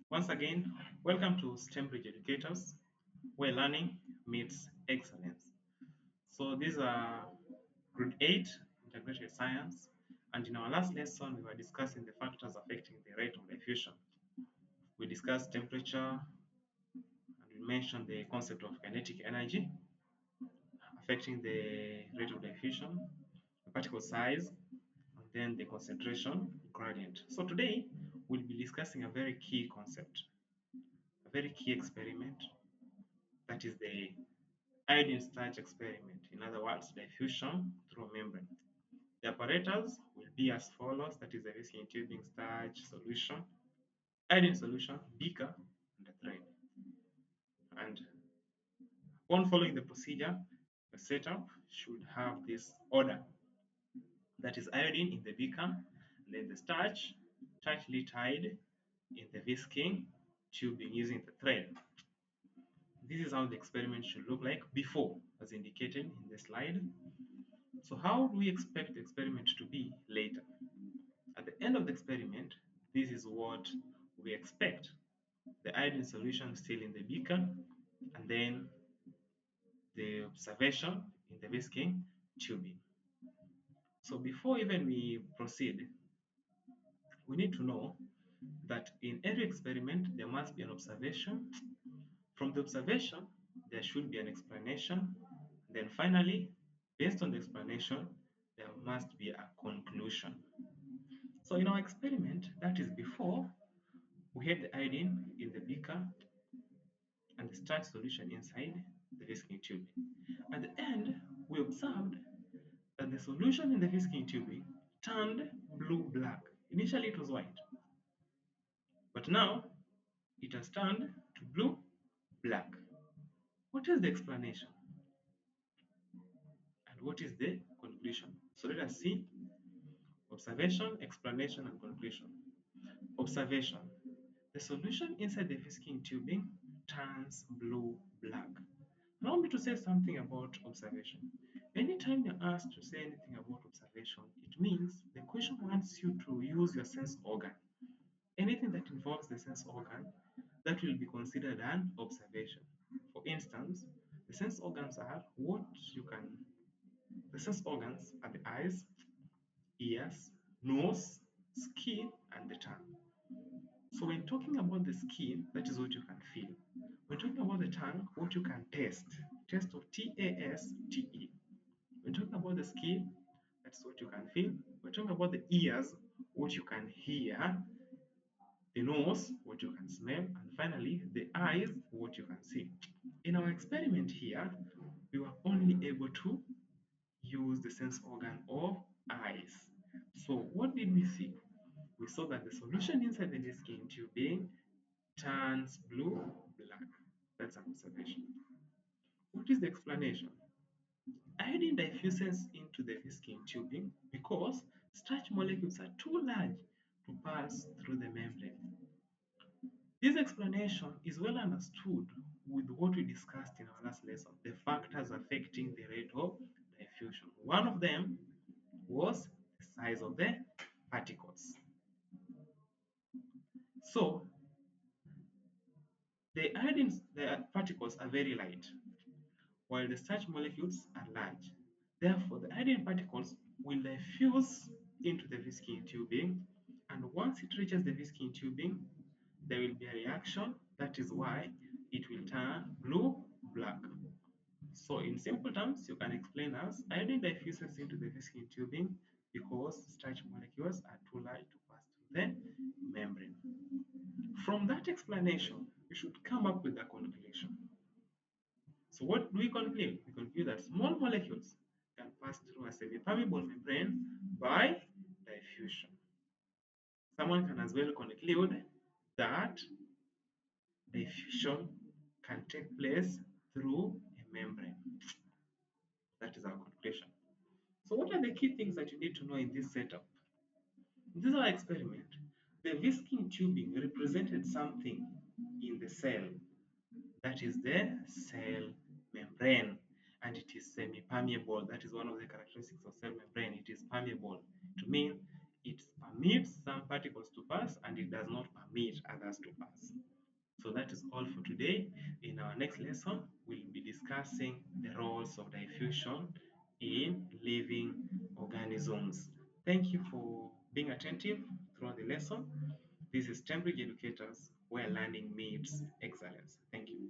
Once again, welcome to STEM Bridge Educators, where learning meets excellence. So these are grade 8 integrated science, and in our last lesson we were discussing the factors affecting the rate of diffusion. We discussed temperature, and we mentioned the concept of kinetic energy affecting the rate of diffusion, the particle size, and then the concentration gradient. So today we'll be discussing a very key concept, a very key experiment, that is the iodine starch experiment. In other words, diffusion through a membrane. The apparatus will be as follows, that is a whiskey tubing starch solution, iodine solution, beaker, and a thread. And upon following the procedure, the setup should have this order, that is iodine in the beaker, and then the starch tightly tied in the whisking tubing using the thread. This is how the experiment should look like before, as indicated in the slide. So how do we expect the experiment to be later? At the end of the experiment, this is what we expect. The iodine solution still in the beaker, and then the observation in the whisking tubing. So before even we proceed, we need to know that in every experiment, there must be an observation. From the observation, there should be an explanation. Then finally, based on the explanation, there must be a conclusion. So in our experiment, that is before, we had the iodine in the beaker and the starch solution inside the whisking tubing. At the end, we observed that the solution in the whisking tubing turned blue-black. Initially it was white, but now it has turned to blue-black. What is the explanation? And what is the conclusion? So let us see observation, explanation, and conclusion. Observation. The solution inside the whisking tubing turns blue-black. Allow me to say something about observation. Anytime you're asked to say anything about observation, it means the question wants you to use your sense organ. Anything that involves the sense organ, that will be considered an observation. For instance, the sense organs are what you can, the sense organs are the eyes, ears, nose, skin, and the tongue. So when talking about the skin, that is what you can feel. When talking about the tongue, what you can taste. Taste of T-A-S-T-E. When talking about the skin, that's what you can feel. When talking about the ears, what you can hear. The nose, what you can smell. And finally, the eyes, what you can see. In our experiment here, we were only able to use the sense organ of eyes. So what did we see? We saw that the solution inside the skin tubing turns blue-black. That's an observation. What is the explanation? Iodine diffuses into the whisking tubing because starch molecules are too large to pass through the membrane. This explanation is well understood with what we discussed in our last lesson, the factors affecting the rate of diffusion. One of them was the size of the particles. So the particles are very light, while the starch molecules are large. Therefore, the iodine particles will diffuse into the whisking tubing, and once it reaches the whisking tubing, there will be a reaction. That is why it will turn blue-black. So in simple terms, you can explain as iodine diffuses into the whisking tubing because starch molecules are too light to pass through the membrane. From that explanation, we should come up with a conclusion. So what do we conclude? We conclude that small molecules can pass through a semi-permeable membrane by diffusion. Someone can as well conclude that diffusion can take place through a membrane. That is our conclusion. So what are the key things that you need to know in this setup? In this our experiment, the whisking tubing represented something in the cell. That is the cell membrane, and it is semi-permeable. That is one of the characteristics of cell membrane. It is permeable. To mean it permits some particles to pass and it does not permit others to pass. So that is all for today. In our next lesson, we'll be discussing the roles of diffusion in living organisms. Thank you for being attentive throughout the lesson. This is Cambridge Educators, where learning meets excellence. Thank you.